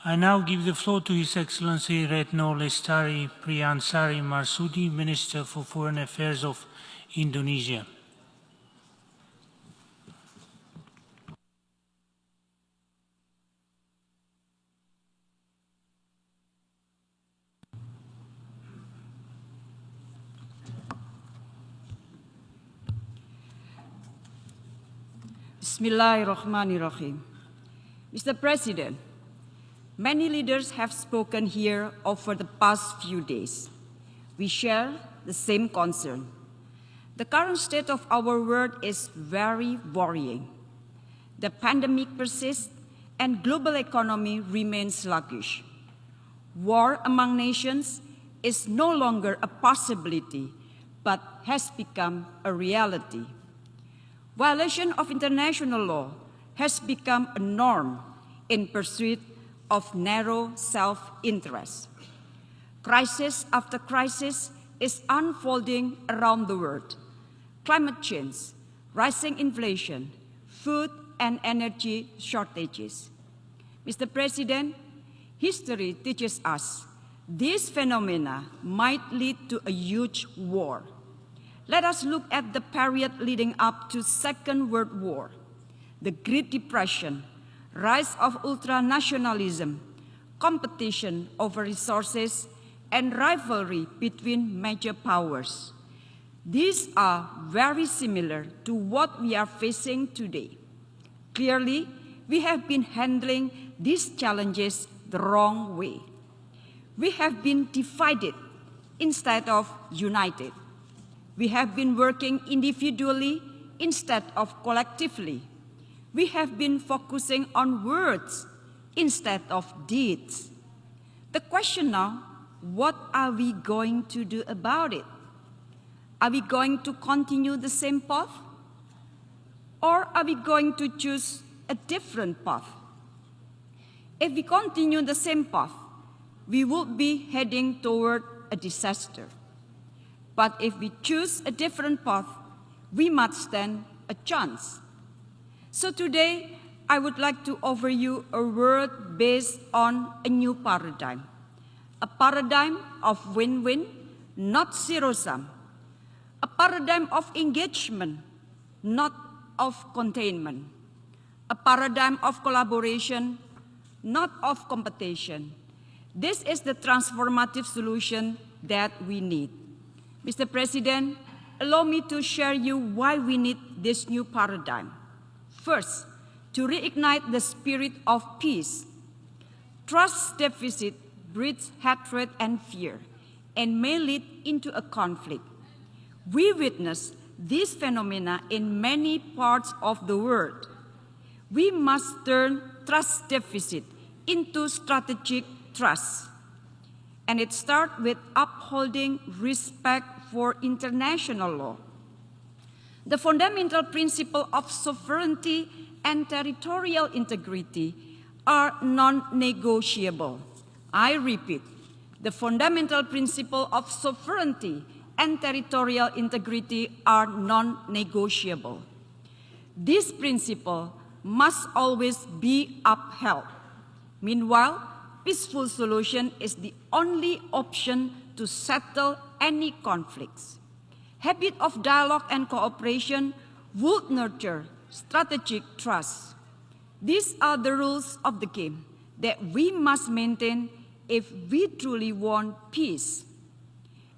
I now give the floor to His Excellency Retno Lestari Priansari Marsudi, Minister for Foreign Affairs of Indonesia. Bismillahirrahmanirrahim. Mr. President, many leaders have spoken here over the past few days. We share the same concern. The current state of our world is very worrying. The pandemic persists and global economy remains sluggish. War among nations is no longer a possibility, but has become a reality. Violation of international law has become a norm in pursuit of narrow self-interest. Crisis after crisis is unfolding around the world. Climate change, rising inflation, food and energy shortages. Mr. President, history teaches us these phenomena might lead to a huge war. Let us look at the period leading up to Second World War, the Great Depression, rise of ultranationalism, competition over resources, and rivalry between major powers. These are very similar to what we are facing today. Clearly, we have been handling these challenges the wrong way. We have been divided instead of united. We have been working individually instead of collectively. We have been focusing on words instead of deeds. The question now, what are we going to do about it? Are we going to continue the same path? Or are we going to choose a different path? If we continue the same path, we will be heading toward a disaster. But if we choose a different path, we must stand a chance. So today, I would like to offer you a word based on a new paradigm. A paradigm of win-win, not zero-sum. A paradigm of engagement, not of containment. A paradigm of collaboration, not of competition. This is the transformative solution that we need. Mr. President, allow me to share you why we need this new paradigm. First, to reignite the spirit of peace. Trust deficit breeds hatred and fear and may lead into a conflict. We witness these phenomena in many parts of the world. We must turn trust deficit into strategic trust. And it starts with upholding respect for international law. The fundamental principle of sovereignty and territorial integrity are non-negotiable. I repeat, the fundamental principle of sovereignty and territorial integrity are non-negotiable. This principle must always be upheld. Meanwhile, peaceful solution is the only option to settle any conflicts. Habit of dialogue and cooperation would nurture strategic trust. These are the rules of the game that we must maintain if we truly want peace.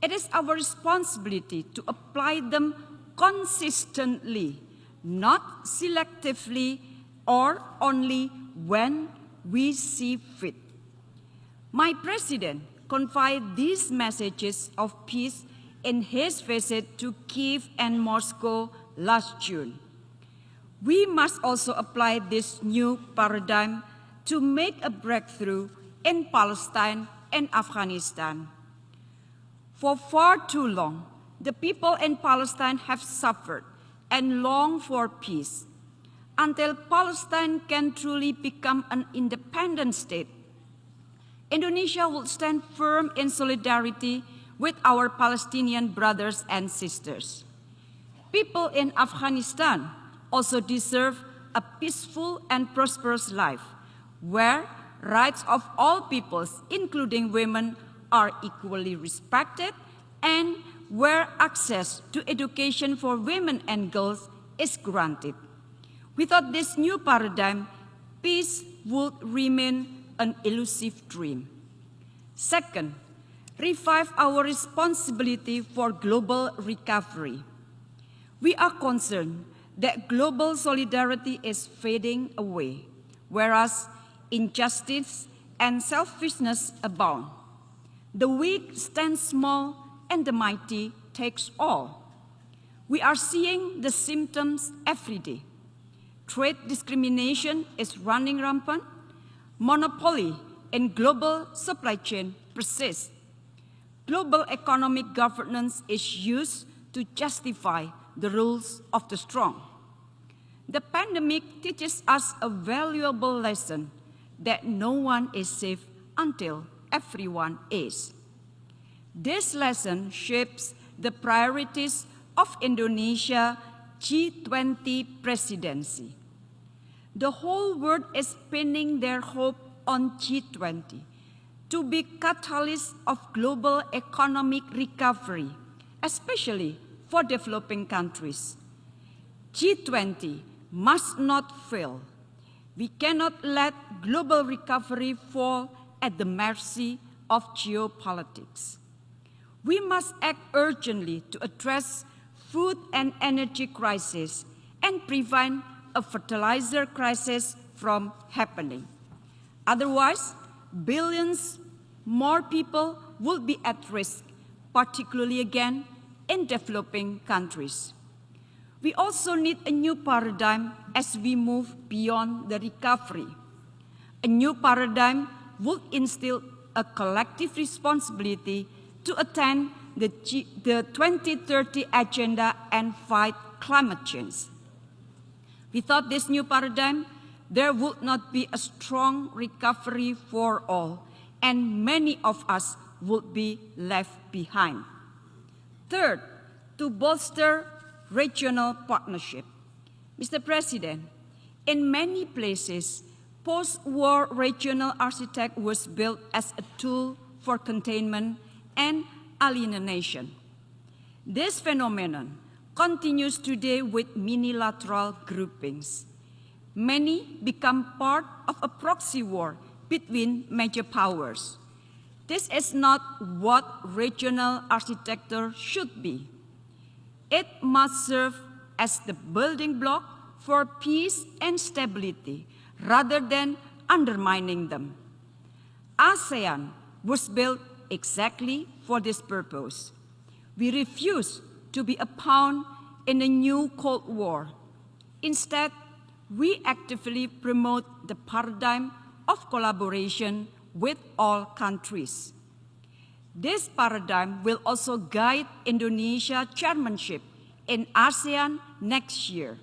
It is our responsibility to apply them consistently, not selectively or only when we see fit. My President confided these messages of peace in his visit to Kyiv and Moscow last June. We must also apply this new paradigm to make a breakthrough in Palestine and Afghanistan. For far too long, the people in Palestine have suffered and long for peace. Until Palestine can truly become an independent state, Indonesia will stand firm in solidarity with our Palestinian brothers and sisters. People in Afghanistan also deserve a peaceful and prosperous life, where rights of all peoples, including women, are equally respected, and where access to education for women and girls is granted. Without this new paradigm, peace would remain an elusive dream. Second, revive our responsibility for global recovery. We are concerned that global solidarity is fading away, whereas injustice and selfishness abound. The weak stand small and the mighty takes all. We are seeing the symptoms every day. Trade discrimination is running rampant. Monopoly in global supply chain persists. Global economic governance is used to justify the rules of the strong. The pandemic teaches us a valuable lesson that no one is safe until everyone is. This lesson shapes the priorities of Indonesia G20 presidency. The whole world is pinning their hope on G20 to be catalyst of global economic recovery, especially for developing countries. G20 must not fail. We cannot let global recovery fall at the mercy of geopolitics. We must act urgently to address food and energy crisis and prevent a fertilizer crisis from happening. Otherwise, billions more people will be at risk, particularly again in developing countries. We also need a new paradigm as we move beyond the recovery. A new paradigm will instill a collective responsibility to attain the 2030 agenda and fight climate change. Without this new paradigm, there would not be a strong recovery for all, and many of us would be left behind. Third, to bolster regional partnership. Mr. President, in many places, post-war regional architecture was built as a tool for containment and alienation. This phenomenon continues today with minilateral groupings. Many become part of a proxy war between major powers. This is not what regional architecture should be. It must serve as the building block for peace and stability rather than undermining them. ASEAN was built exactly for this purpose. We refuse to be a pawn in a new Cold War. Instead, we actively promote the paradigm of collaboration with all countries. This paradigm will also guide Indonesia's chairmanship in ASEAN next year.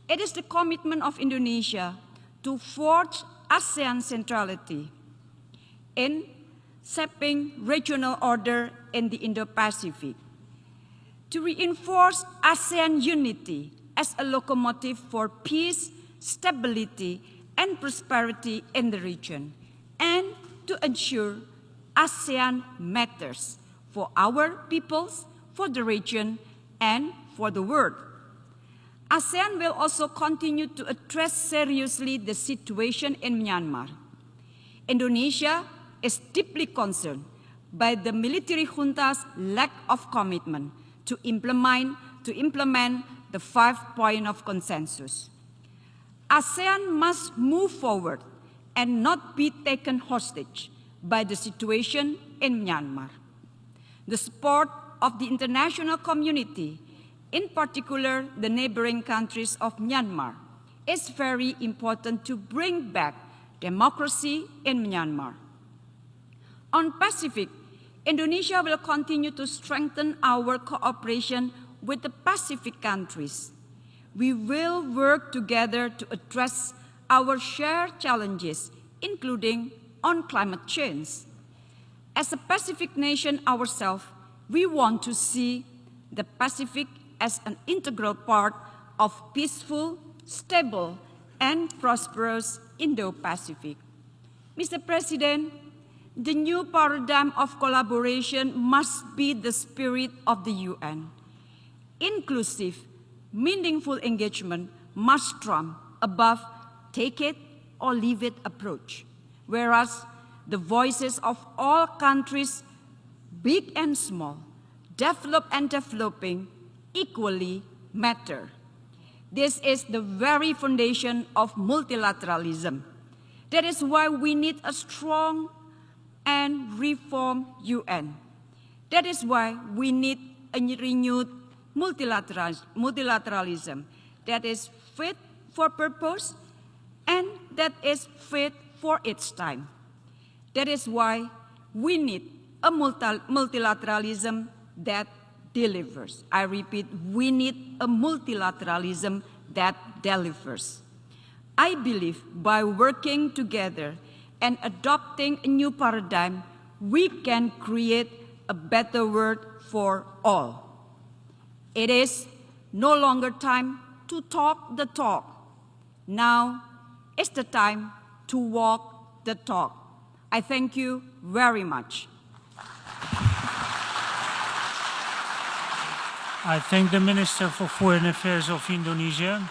It is the commitment of Indonesia to forge ASEAN centrality in shaping regional order in the Indo-Pacific, to reinforce ASEAN unity as a locomotive for peace, stability, and prosperity in the region, and to ensure ASEAN matters for our peoples, for the region, and for the world. ASEAN will also continue to address seriously the situation in Myanmar. Indonesia is deeply concerned by the military junta's lack of commitment to implement the 5 points of consensus. ASEAN must move forward and not be taken hostage by the situation in Myanmar. The support of the international community, in particular the neighboring countries of Myanmar, is very important to bring back democracy in Myanmar. On Pacific, Indonesia will continue to strengthen our cooperation with the Pacific countries. We will work together to address our shared challenges, including on climate change. As a Pacific nation ourselves, we want to see the Pacific as an integral part of peaceful, stable, and prosperous Indo-Pacific. Mr. President, the new paradigm of collaboration must be the spirit of the UN. Inclusive, meaningful engagement must trump above take it or leave it approach, whereas the voices of all countries, big and small, developed and developing, equally matter. This is the very foundation of multilateralism. That is why we need a strong and reformed UN. That is why we need a renewed multilateralism that is fit for purpose and that is fit for its time. That is why we need a multilateralism that delivers. I repeat, we need a multilateralism that delivers. I believe by working together and adopting a new paradigm, we can create a better world for all. It is no longer time to talk the talk. Now is the time to walk the talk. I thank you very much. I thank the Minister for Foreign Affairs of Indonesia.